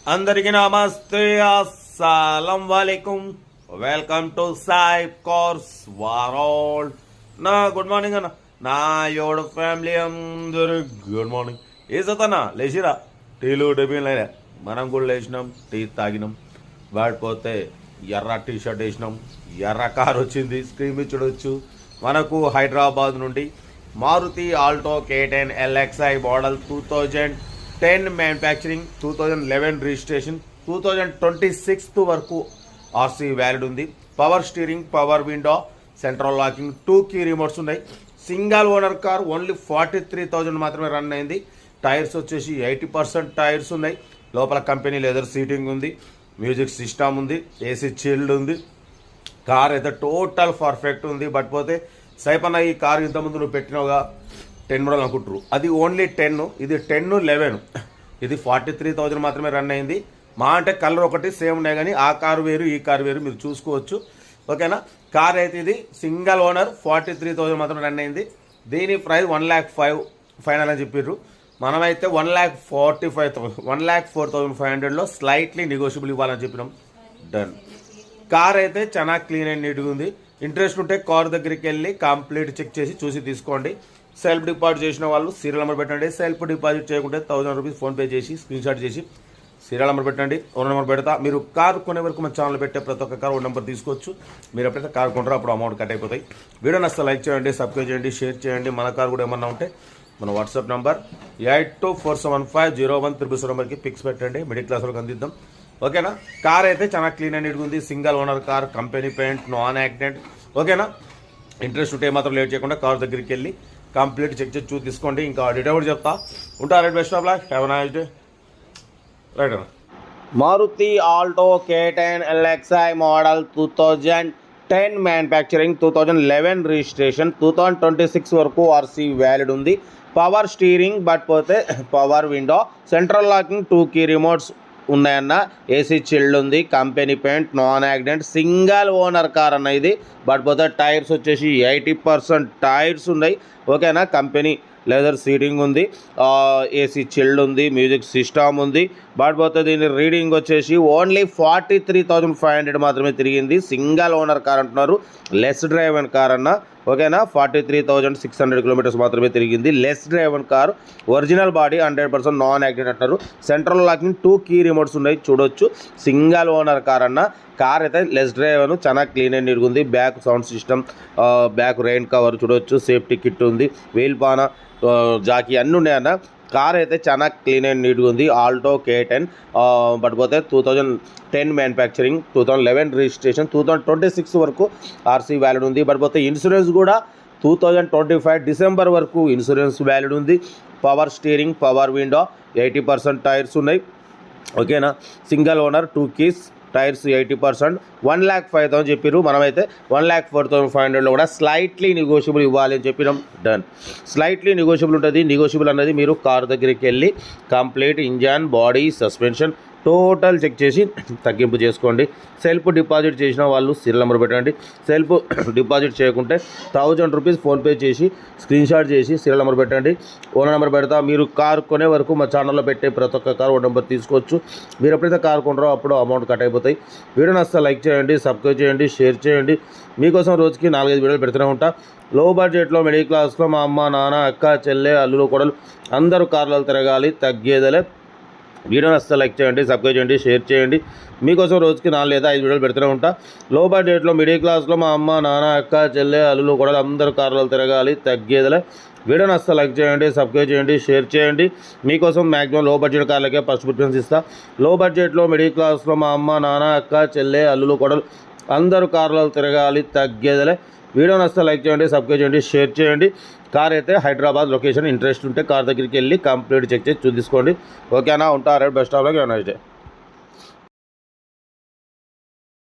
అందరికీ నమస్తే, అస్సలం వాలేకుం. Welcome to Sai cars world. నా గుడ్ మార్నింగ్ అన్న, నా యోడు ఫ్యామిలీ అందరు గుడ్ మార్నింగ్. ఏ సతన్నా లేచిరా, టీలు టిఫిన్లు అయినా. మనం కూడా లేచినాం, టీ తాగినాం. వాడిపోతే ఎర్ర టీ షర్ట్ వేసినాం, ఎర్ర కార్ వచ్చింది. స్క్రీన్ మీద చూడవచ్చు. మనకు హైదరాబాద్ నుండి Maruti Alto K10 LXi model 2010 manufacturing, 2011 registration, 2026 వరకు ఆర్సీ వ్యాలిడ్ ఉంది. Power steering, power window, central locking, 2 key remotes ఉన్నాయి. సింగల్ ఓనర్ కార్, ఓన్లీ 43,000 మాత్రమే రన్ అయింది. టైర్స్ వచ్చేసి 80% టైర్స్ ఉన్నాయి. లోపల కంపెనీ లెదర్ సీటింగ్ ఉంది, మ్యూజిక్ సిస్టమ్ ఉంది, ఏసీ చిల్డ్ ఉంది. కార్ అయితే టోటల్ పర్ఫెక్ట్ ఉంది. బట్ పోతే సైపన్న ఈ కార్ ఇంతకుముందు నువ్వు పెట్టినావుగా 10 మోడల్ అనుకుంటారు, అది ఓన్లీ 10. ఇది 10, 11. ఇది 43,000 మాత్రమే రన్ అయింది. మా అంటే కలర్ ఒకటి సేమ్ ఉన్నాయి, కానీ ఆ కారు వేరు ఈ కారు వేరు, మీరు చూసుకోవచ్చు. ఓకేనా. కార్ అయితే ఇది సింగల్ ఓనర్, 43,000 మాత్రం రన్ అయింది. దీని ప్రైస్ 1,05,000 ఫైనల్ అని చెప్పారు. మనమైతే 1,45,000, 1,04,500లో స్లైట్లీ నెగోషియబుల్ ఇవ్వాలని చెప్పినాం. డన్. కార్ అయితే చాలా క్లీన్ అండ్ నీట్గా ఉంది. ఇంట్రెస్ట్ ఉంటే కార్ దగ్గరికి వెళ్ళి కంప్లీట్ చెక్ చేసి చూసి తీసుకోండి. సెల్ఫ్ డిపాజిట్ చేసిన వాళ్ళు సీరియల్ నెంబర్ పెట్టండి. సెల్ఫ్ డిపాజిట్ చేయకుంటే 1,000 రూపీస్ ఫోన్పే చేసి స్క్రీన్ షాట్ చేసి సీరియల్ నెంబర్ పెట్టండి. ఓనర్ నెంబర్ పెడతా. మీరు కార్ కొనే వరకు మన ఛానల్ పెట్టే ప్రతి ఒక్క కార్ ఓ నెంబర్ తీసుకోవచ్చు. మీరు ఎప్పుడైతే కార్ కొంటారో అప్పుడు అమౌంట్ కట్ అయిపోతాయి. వీడియో నచ్చితే లైక్ చేయండి, సబ్స్క్రైబ్ చేయండి, షేర్ చేయండి. మన కార్ కూడా ఏమన్నా ఉంటే మన వాట్సాప్ నెంబర్ 8247501377 నెంబర్కి పిక్స్ పెట్టండి. మిడిల్ క్లాస్ వాళ్ళకి అందిద్దాం. ఓకేనా. కార్ అయితే చాలా క్లీన్ అండ్ నీట్గా ఉంది. Single owner car, company paint, non accident. ఓకేనా. ఇంట్రెస్ట్ ఉంటే మాత్రం లేట్ చేయకుండా కార్ దగ్గరికి వెళ్ళి కంప్లీట్ చెక్ చేసి చూసి తీసుకోండి. ఇంకా డీటెయిల్ కూడా చెప్తా ఉంటారు. Best of luck, have a nice day. Right అన్న. Maruti Alto K10 LXi model 2010 manufacturing, 2011 registration, 2026 వరకు ఆర్సీ వ్యాలిడ్ ఉంది. పవర్ స్టీరింగ్, బట్ పోతే power window, central locking, 2 key remotes ఉన్నాయన్న. ఏసీ చిల్డ్ ఉంది, company paint, non accident, single owner car అన్న ఇది. But పోతే tyres వచ్చేసి 80% టైర్స్ ఉన్నాయి. ఓకేనా. కంపెనీ లెదర్ సీటింగ్ ఉంది, ఏసీ చిల్డ్ ఉంది, మ్యూజిక్ సిస్టమ్ ఉంది. బట్ పోతే దీని రీడింగ్ వచ్చేసి ఓన్లీ 43,500 మాత్రమే తిరిగింది. సింగల్ ఓనర్ కార్ అంటున్నారు, లెస్ డ్రైవ్ అండ్ కార్ అన్న. ఓకేనా. 43,600 కిలోమీటర్స్ మాత్రమే తిరిగింది. Less drive and car, original body, 100% non accident అంటున్నారు. సెంట్రల్ లాకింగ్, 2 కీ రిమోట్స్ ఉన్నాయి, చూడొచ్చు. సింగల్ ఓనర్ కార్ అన్న. కార్ అయితే లెస్ డ్రైవ్ అని చాలా క్లీన్ అండ్ నీట్గా ఉంది. Back sound system, back rain cover చూడవచ్చు, సేఫ్టీ కిట్ ఉంది, వీల్ పాన, జాకీ అన్నీ ఉన్నాయన్న. కార్ అయితే చాలా క్లీన్ అండ్ నీట్గా ఉంది. ఆల్టో K10 బట్ పోతే 2010 మ్యానుఫ్యాక్చరింగ్, 2011 రిజిస్ట్రేషన్, 2026 వరకు ఆర్సీ వ్యాలిడ్ ఉంది. బట్ పోతే ఇన్సూరెన్స్ కూడా 2025 డిసెంబర్ వరకు ఇన్సూరెన్స్ వ్యాలిడ్ ఉంది. Power steering, power window, 80% tyres ఉన్నాయి. ఓకేనా. సింగల్ ఓనర్, 2 కీస్, టైర్స్ 80%, 1,05,000 చెప్పారు. మనమైతే 1,04,500లో కూడా స్లైట్లీ నెగోషియబుల్ ఇవ్వాలి అని చెప్పినాం. డన్. స్లైట్లీ నెగోషియబుల్ ఉంటుంది. నెగోషియబుల్ అన్నది మీరు కార్ దగ్గరికి వెళ్ళి complete engine, body, suspension total check చేసి తగ్గింపు చేసుకోండి. సెల్ఫ్ డిపాజిట్ చేసిన వాళ్ళు సీరియల్ నెంబర్ పెట్టండి. సెల్ఫ్ డిపాజిట్ చేయకుంటే 1,000 రూపీస్ ఫోన్పే చేసి స్క్రీన్ షాట్ చేసి సీరియల్ నెంబర్ పెట్టండి. ఓనర్ నెంబర్ పెడతా. మీరు కార్ కొనే వరకు మా ఛానల్లో పెట్టే ప్రతి ఒక్క కార్ ఓ నెంబర్ తీసుకోవచ్చు. మీరు ఎప్పుడైతే కార్ కొంటారో అప్పుడు అమౌంట్ కట్ అయిపోతాయి. వీడియో నచ్చితే లైక్ చేయండి, సబ్స్క్రైబ్ చేయండి, షేర్ చేయండి. మీకోసం రోజుకి 4-5 వీడియోలు పెడుతూనే ఉంటా. లో బడ్జెట్లో, మిడిల్ క్లాస్లో మా అమ్మ, నాన్న, అక్క, చెల్లె, అల్లులు, కొడలు అందరూ కార్లలో తిరగాలి, తగ్గేదలే. వీడియో నచ్చితే లైక్ చేయండి, సబ్స్క్రైబ్ చేయండి, షేర్ చేయండి. మీకోసం రోజుకి 4 లేదా 5 వీడియోలు పెడుతూనే ఉంటా. లో బడ్జెట్లో, మిడిల్ క్లాస్లో మా అమ్మ, నాన్న, అక్క, చెల్లె, అల్లులు, కొడలు అందరూ కార్లలో తిరగాలి, తగ్గేదలే. వీడియో నచ్చితే లైక్ చేయండి, సబ్స్క్రైబ్ చేయండి, షేర్ చేయండి. మీకోసం మ్యాక్సిమం లో బడ్జెట్ కార్లకే ఫస్ట్ ప్రిఫరెన్స్ ఇస్తా. లో బడ్జెట్లో, మిడిల్ క్లాస్లో మా అమ్మ, నాన్న, అక్క, చెల్లె, అల్లులు, కొడలు అందరూ కార్లలో తిరగాలి, తగ్గేదలే. వీడియో నచ్చితే లైక్ చేయండి, సబ్స్క్రైబ్ చేయండి, షేర్ చేయండి. కార్ అయితే హైదరాబాద్ లొకేషన్. ఇంట్రెస్ట్ ఉంటే కార్ దగ్గరికి వెళ్ళి కంప్లీట్ చెక్ చేసి చూసుకోండి. ఓకేనా. ఉంటారు. Best of luck, have a nice day.